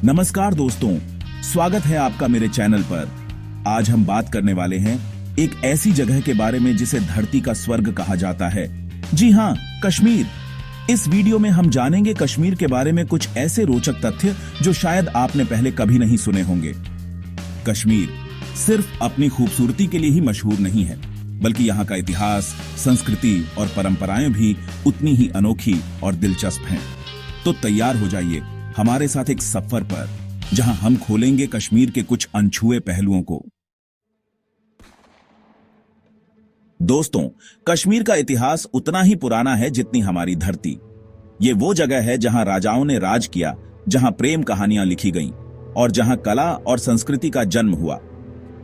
नमस्कार दोस्तों, स्वागत है आपका मेरे चैनल पर। आज हम बात करने वाले हैं एक ऐसी जगह के बारे में जिसे धरती का स्वर्ग कहा जाता है। जी हाँ, कश्मीर। इस वीडियो में हम जानेंगे कश्मीर के बारे में कुछ ऐसे रोचक तथ्य जो शायद आपने पहले कभी नहीं सुने होंगे। कश्मीर सिर्फ अपनी खूबसूरती के लिए ही मशहूर नहीं है, बल्कि यहाँ का इतिहास, संस्कृति और परंपराएं भी उतनी ही अनोखी और दिलचस्प हैं। तो तैयार हो जाइए हमारे साथ एक सफर पर, जहां हम खोलेंगे कश्मीर के कुछ अनछुए पहलुओं को। दोस्तों, कश्मीर का इतिहास उतना ही पुराना है जितनी हमारी धरती। ये वो जगह है जहां राजाओं ने राज किया, जहां प्रेम कहानियां लिखी गईं और जहां कला और संस्कृति का जन्म हुआ।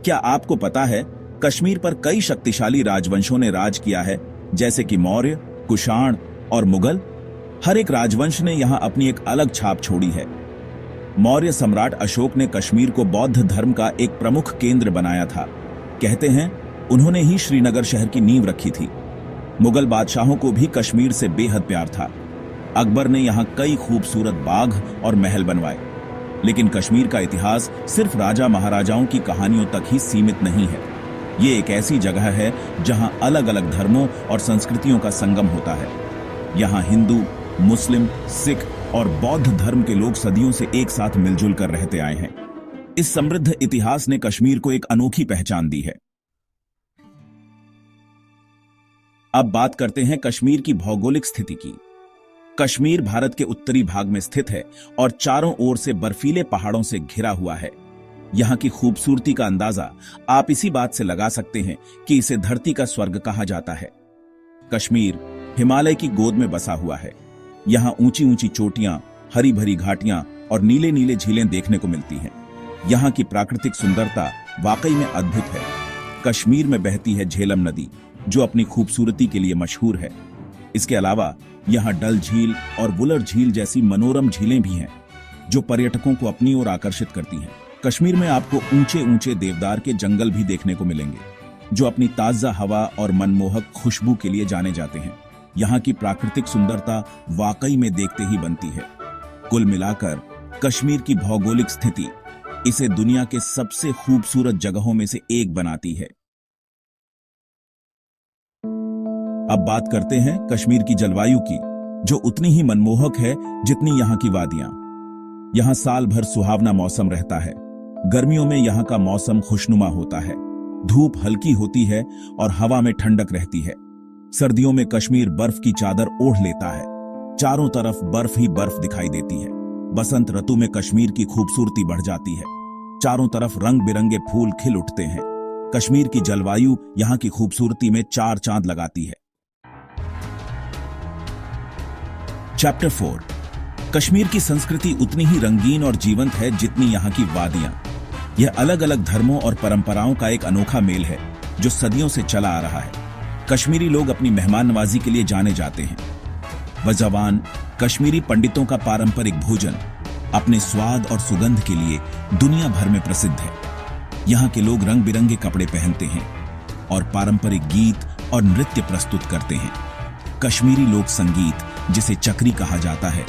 क्या आपको पता है, कश्मीर पर कई शक्तिशाली राजवंशों ने राज किया है, जैसे कि मौर्य, कुषाण और मुगल। हर एक राजवंश ने यहां अपनी एक अलग छाप छोड़ी है। मौर्य सम्राट अशोक ने कश्मीर को बौद्ध धर्म का एक प्रमुख केंद्र बनाया था। कहते हैं उन्होंने ही श्रीनगर शहर की नींव रखी थी। मुगल बादशाहों को भी कश्मीर से बेहद प्यार था। अकबर ने यहां कई खूबसूरत बाग और महल बनवाए। लेकिन कश्मीर का इतिहास सिर्फ राजा महाराजाओं की कहानियों तक ही सीमित नहीं है। ये एक ऐसी जगह है जहां अलग अलग धर्मों और संस्कृतियों का संगम होता है। यहां हिंदू, मुस्लिम, सिख और बौद्ध धर्म के लोग सदियों से एक साथ मिलजुल कर रहते आए हैं। इस समृद्ध इतिहास ने कश्मीर को एक अनोखी पहचान दी है। अब बात करते हैं कश्मीर की भौगोलिक स्थिति की। कश्मीर भारत के उत्तरी भाग में स्थित है और चारों ओर से बर्फीले पहाड़ों से घिरा हुआ है। यहां की खूबसूरती का अंदाजा आप इसी बात से लगा सकते हैं कि इसे धरती का स्वर्ग कहा जाता है। कश्मीर हिमालय की गोद में बसा हुआ है। यहां ऊंची ऊंची चोटियां, हरी भरी घाटियां और नीले नीले झीलें देखने को मिलती हैं। यहां की प्राकृतिक सुंदरता वाकई में अद्भुत है। कश्मीर में बहती है झेलम नदी, जो अपनी खूबसूरती के लिए मशहूर है। इसके अलावा यहां डल झील और वुलर झील जैसी मनोरम झीलें भी हैं, जो पर्यटकों को अपनी ओर आकर्षित करती हैं। कश्मीर में आपको ऊंचे ऊंचे देवदार के जंगल भी देखने को मिलेंगे, जो अपनी ताजा हवा और मनमोहक खुशबू के लिए जाने जाते हैं। यहाँ की प्राकृतिक सुंदरता वाकई में देखते ही बनती है। कुल मिलाकर कश्मीर की भौगोलिक स्थिति इसे दुनिया के सबसे खूबसूरत जगहों में से एक बनाती है। अब बात करते हैं कश्मीर की जलवायु की, जो उतनी ही मनमोहक है जितनी यहाँ की वादियां। यहाँ साल भर सुहावना मौसम रहता है। गर्मियों में यहाँ का मौसम खुशनुमा होता है, धूप हल्की होती है और हवा में ठंडक रहती है। सर्दियों में कश्मीर बर्फ की चादर ओढ़ लेता है। चारों तरफ बर्फ ही बर्फ दिखाई देती है। बसंत ऋतु में कश्मीर की खूबसूरती बढ़ जाती है। चारों तरफ रंग बिरंगे फूल खिल उठते हैं। कश्मीर की जलवायु यहाँ की खूबसूरती में चार चांद लगाती है। चैप्टर 4। कश्मीर की संस्कृति उतनी ही रंगीन और जीवंत है जितनी यहाँ की वादियां। यह अलग अलग धर्मों और परंपराओं का एक अनोखा मेल है, जो सदियों से चला आ रहा है। कश्मीरी लोग अपनी मेहमान नवाजी के लिए जाने जाते हैं। वज़वान, कश्मीरी पंडितों का पारंपरिक भोजन, अपने स्वाद और सुगंध के लिए दुनिया भर में प्रसिद्ध है। यहाँ के लोग रंग बिरंगे कपड़े पहनते हैं और पारंपरिक गीत और नृत्य प्रस्तुत करते हैं। कश्मीरी लोक संगीत, जिसे चक्री कहा जाता है,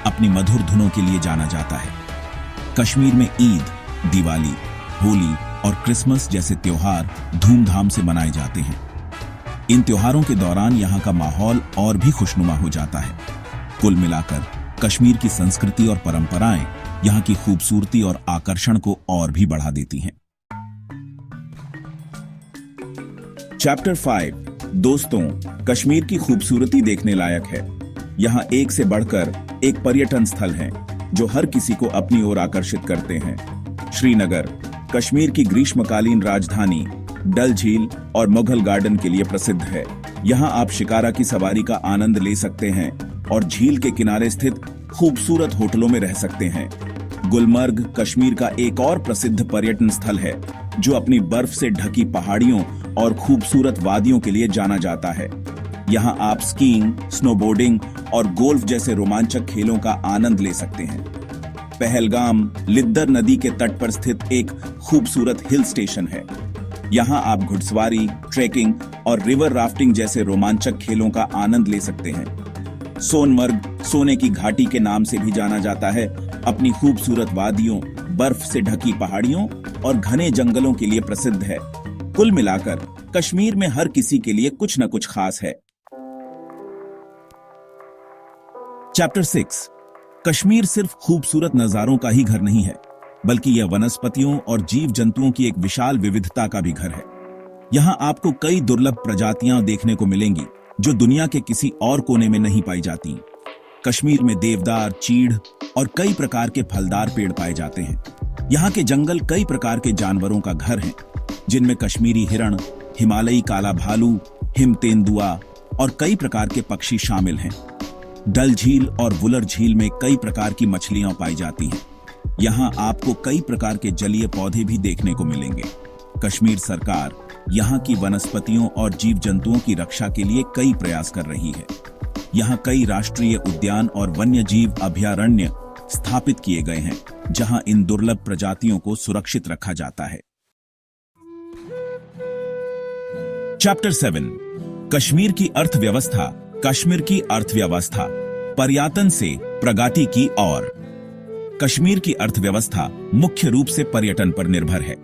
अपनी मधुर धुनों के लिए जाना जाता है। कश्मीर में ईद, दिवाली, होली और क्रिसमस जैसे त्योहार धूमधाम से मनाए जाते हैं। इन त्योहारों के दौरान यहाँ का माहौल और भी खुशनुमा हो जाता है। कुल मिलाकर कश्मीर की संस्कृति और परंपराएं यहाँ की खूबसूरती और आकर्षण को और भी बढ़ा देती हैं। चैप्टर 5। दोस्तों, कश्मीर की खूबसूरती देखने लायक है। यहाँ एक से बढ़कर एक पर्यटन स्थल हैं, जो हर किसी को अपनी ओर आकर्षित करते हैं। श्रीनगर कश्मीर की ग्रीष्मकालीन राजधानी डल झील और मुगल गार्डन के लिए प्रसिद्ध है। यहाँ आप शिकारा की सवारी का आनंद ले सकते हैं और झील के किनारे स्थित खूबसूरत होटलों में रह सकते हैं। गुलमर्ग कश्मीर का एक और प्रसिद्ध पर्यटन स्थल है, जो अपनी बर्फ से ढकी पहाड़ियों और खूबसूरत वादियों के लिए जाना जाता है। यहाँ आप स्कीइंग, स्नोबोर्डिंग और गोल्फ जैसे रोमांचक खेलों का आनंद ले सकते हैं। पहलगाम लिद्दर नदी के तट पर स्थित एक खूबसूरत हिल स्टेशन है। यहाँ आप घुड़सवारी, ट्रेकिंग और रिवर राफ्टिंग जैसे रोमांचक खेलों का आनंद ले सकते हैं। सोनमर्ग सोने की घाटी के नाम से भी जाना जाता है अपनी खूबसूरत वादियों, बर्फ से ढकी पहाड़ियों और घने जंगलों के लिए प्रसिद्ध है। कुल मिलाकर कश्मीर में हर किसी के लिए कुछ न कुछ खास है। चैप्टर 6। कश्मीर सिर्फ खूबसूरत नजारों का ही घर नहीं है, बल्कि यह वनस्पतियों और जीव जंतुओं की एक विशाल विविधता का भी घर है। यहाँ आपको कई दुर्लभ प्रजातियां देखने को मिलेंगी जो दुनिया के किसी और कोने में नहीं पाई जाती। कश्मीर में देवदार, चीड़ और कई प्रकार के फलदार पेड़ पाए जाते हैं। यहाँ के जंगल कई प्रकार के जानवरों का घर हैं, जिनमें कश्मीरी हिरण, हिमालयी काला भालू, हिम तेंदुआ और कई प्रकार के पक्षी शामिल हैं। डल झील और वुलर झील में कई प्रकार की मछलियां पाई जाती हैं। यहाँ आपको कई प्रकार के जलीय पौधे भी देखने को मिलेंगे। कश्मीर सरकार यहाँ की वनस्पतियों और जीव जंतुओं की रक्षा के लिए कई प्रयास कर रही है। यहाँ कई राष्ट्रीय उद्यान और वन्य जीव अभयारण्य स्थापित किए गए हैं, जहाँ इन दुर्लभ प्रजातियों को सुरक्षित रखा जाता है। चैप्टर 7। कश्मीर की अर्थव्यवस्था। कश्मीर की अर्थव्यवस्था पर्यटन से प्रगति की ओर। कश्मीर की अर्थव्यवस्था मुख्य रूप से पर्यटन पर निर्भर है।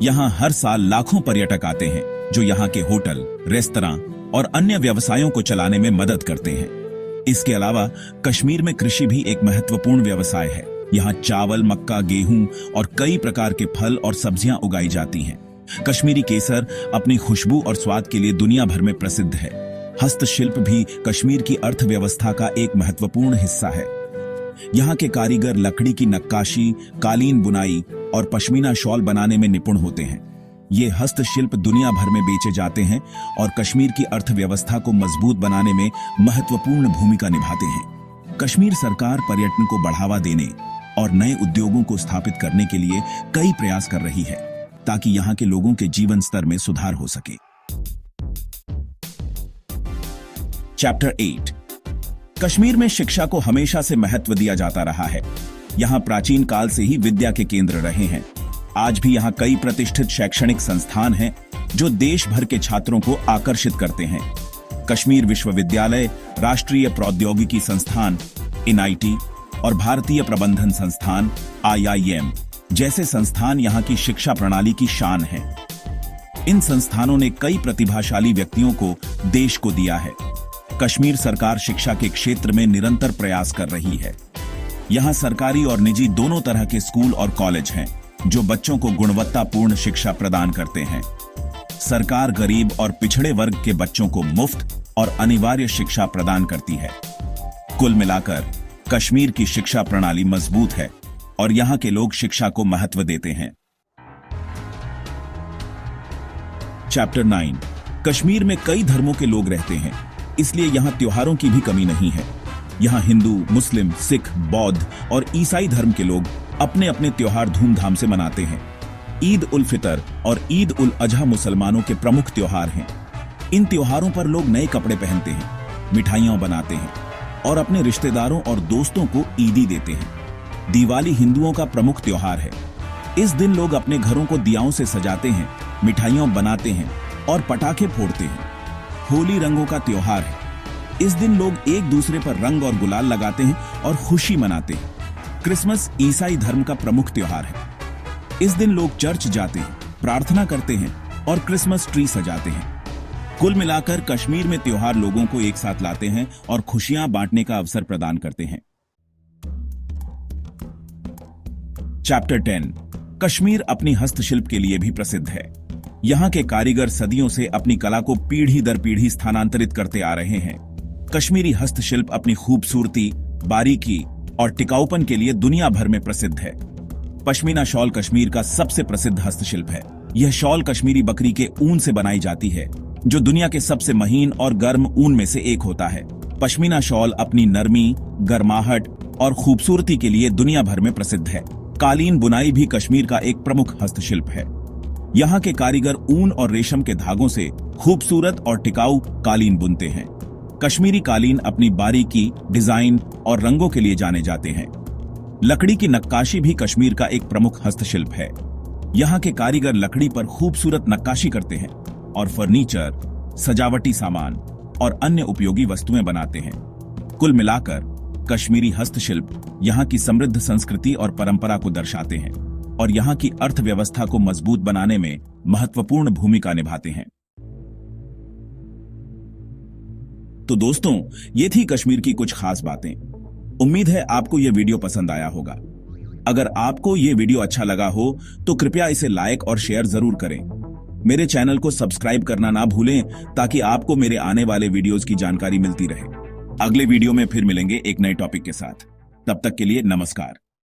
यहाँ हर साल लाखों पर्यटक आते हैं, जो यहाँ के होटल, रेस्तरां और अन्य व्यवसायों को चलाने में मदद करते हैं। इसके अलावा कश्मीर में कृषि भी एक महत्वपूर्ण व्यवसाय है। यहाँ चावल, मक्का, गेहूं और कई प्रकार के फल और सब्जियां उगाई जाती हैं। कश्मीरी केसर अपनी खुशबू और स्वाद के लिए दुनिया भर में प्रसिद्ध है। हस्तशिल्प भी कश्मीर की अर्थव्यवस्था का एक महत्वपूर्ण हिस्सा है। यहाँ के कारीगर लकड़ी की नक्काशी, कालीन बुनाई और पश्मीना शॉल बनाने में निपुण होते हैं। ये हस्तशिल्प दुनिया भर में बेचे जाते हैं और कश्मीर की अर्थव्यवस्था को मजबूत बनाने में महत्वपूर्ण भूमिका निभाते हैं। कश्मीर सरकार पर्यटन को बढ़ावा देने और नए उद्योगों को स्थापित करने के लिए कई प्रयास कर रही है, ताकि यहाँ के लोगों के जीवन स्तर में सुधार हो सके। चैप्टर 8। कश्मीर में शिक्षा को हमेशा से महत्व दिया जाता रहा है। यहाँ प्राचीन काल से ही विद्या के केंद्र रहे हैं। आज भी यहाँ कई प्रतिष्ठित शैक्षणिक संस्थान हैं, जो देश भर के छात्रों को आकर्षित करते हैं। कश्मीर विश्वविद्यालय, राष्ट्रीय प्रौद्योगिकी संस्थान (NIT) और भारतीय प्रबंधन संस्थान (IIM) जैसे संस्थान यहाँ की शिक्षा प्रणाली की शान हैं। इन संस्थानों ने कई प्रतिभाशाली व्यक्तियों को देश को दिया है। कश्मीर सरकार शिक्षा के क्षेत्र में निरंतर प्रयास कर रही है। यहाँ सरकारी और निजी दोनों तरह के स्कूल और कॉलेज हैं, जो बच्चों को गुणवत्तापूर्ण शिक्षा प्रदान करते हैं। सरकार गरीब और पिछड़े वर्ग के बच्चों को मुफ्त और अनिवार्य शिक्षा प्रदान करती है। कुल मिलाकर कश्मीर की शिक्षा प्रणाली मजबूत है और यहाँ के लोग शिक्षा को महत्व देते हैं। चैप्टर 9। कश्मीर में कई धर्मों के लोग रहते हैं, इसलिए यहाँ त्योहारों की भी कमी नहीं है। यहाँ हिंदू, मुस्लिम, सिख, बौद्ध और ईसाई धर्म के लोग अपने अपने त्योहार धूमधाम से मनाते हैं। ईद उल फितर और ईद उल अजहा मुसलमानों के प्रमुख त्योहार हैं। इन त्योहारों पर लोग नए कपड़े पहनते हैं, मिठाइयाँ बनाते हैं और अपने रिश्तेदारों और दोस्तों को ईदी देते हैं। दिवाली हिंदुओं का प्रमुख त्योहार है। इस दिन लोग अपने घरों को दियाओं से सजाते हैं, मिठाइयाँ बनाते हैं और पटाखे फोड़ते हैं। होली रंगों का त्योहार है। इस दिन लोग एक दूसरे पर रंग और गुलाल लगाते हैं और खुशी मनाते हैं। क्रिसमस ईसाई धर्म का प्रमुख त्योहार है। इस दिन लोग चर्च जाते हैं, प्रार्थना करते हैं और क्रिसमस ट्री सजाते हैं। कुल मिलाकर कश्मीर में त्योहार लोगों को एक साथ लाते हैं और खुशियां बांटने का अवसर प्रदान करते हैं। चैप्टर 10। कश्मीर अपनी हस्तशिल्प के लिए भी प्रसिद्ध है। यहाँ के कारीगर सदियों से अपनी कला को पीढ़ी दर पीढ़ी स्थानांतरित करते आ रहे हैं। कश्मीरी हस्तशिल्प अपनी खूबसूरती, बारीकी और टिकाऊपन के लिए दुनिया भर में प्रसिद्ध है। पश्मीना शॉल कश्मीर का सबसे प्रसिद्ध हस्तशिल्प है। यह शॉल कश्मीरी बकरी के ऊन से बनाई जाती है, जो दुनिया के सबसे महीन और गर्म ऊन में से एक होता है। पश्मीना शॉल अपनी नरमी, गर्माहट और खूबसूरती के लिए दुनिया भर में प्रसिद्ध है। कालीन बुनाई भी कश्मीर का एक प्रमुख हस्तशिल्प है। यहाँ के कारीगर ऊन और रेशम के धागों से खूबसूरत और टिकाऊ कालीन बुनते हैं। कश्मीरी कालीन अपनी बारीकी, डिजाइन और रंगों के लिए जाने जाते हैं। लकड़ी की नक्काशी भी कश्मीर का एक प्रमुख हस्तशिल्प है। यहाँ के कारीगर लकड़ी पर खूबसूरत नक्काशी करते हैं और फर्नीचर, सजावटी सामान और अन्य उपयोगी वस्तुएं बनाते हैं। कुल मिलाकर कश्मीरी हस्तशिल्प यहाँ की समृद्ध संस्कृति और परंपरा को दर्शाते हैं और यहाँ की अर्थव्यवस्था को मजबूत बनाने में महत्वपूर्ण भूमिका निभाते हैं। तो दोस्तों, ये थी कश्मीर की कुछ खास बातें। उम्मीद है आपको ये वीडियो पसंद आया होगा। अगर आपको ये वीडियो अच्छा लगा हो तो कृपया इसे लाइक और शेयर जरूर करें। मेरे चैनल को सब्सक्राइब करना ना भूलें ताकि आपको मेरे आने वाले वीडियोस की जानकारी मिलती रहे। अगले वीडियो में फिर मिलेंगे एक नए टॉपिक के साथ। तब तक के लिए नमस्कार।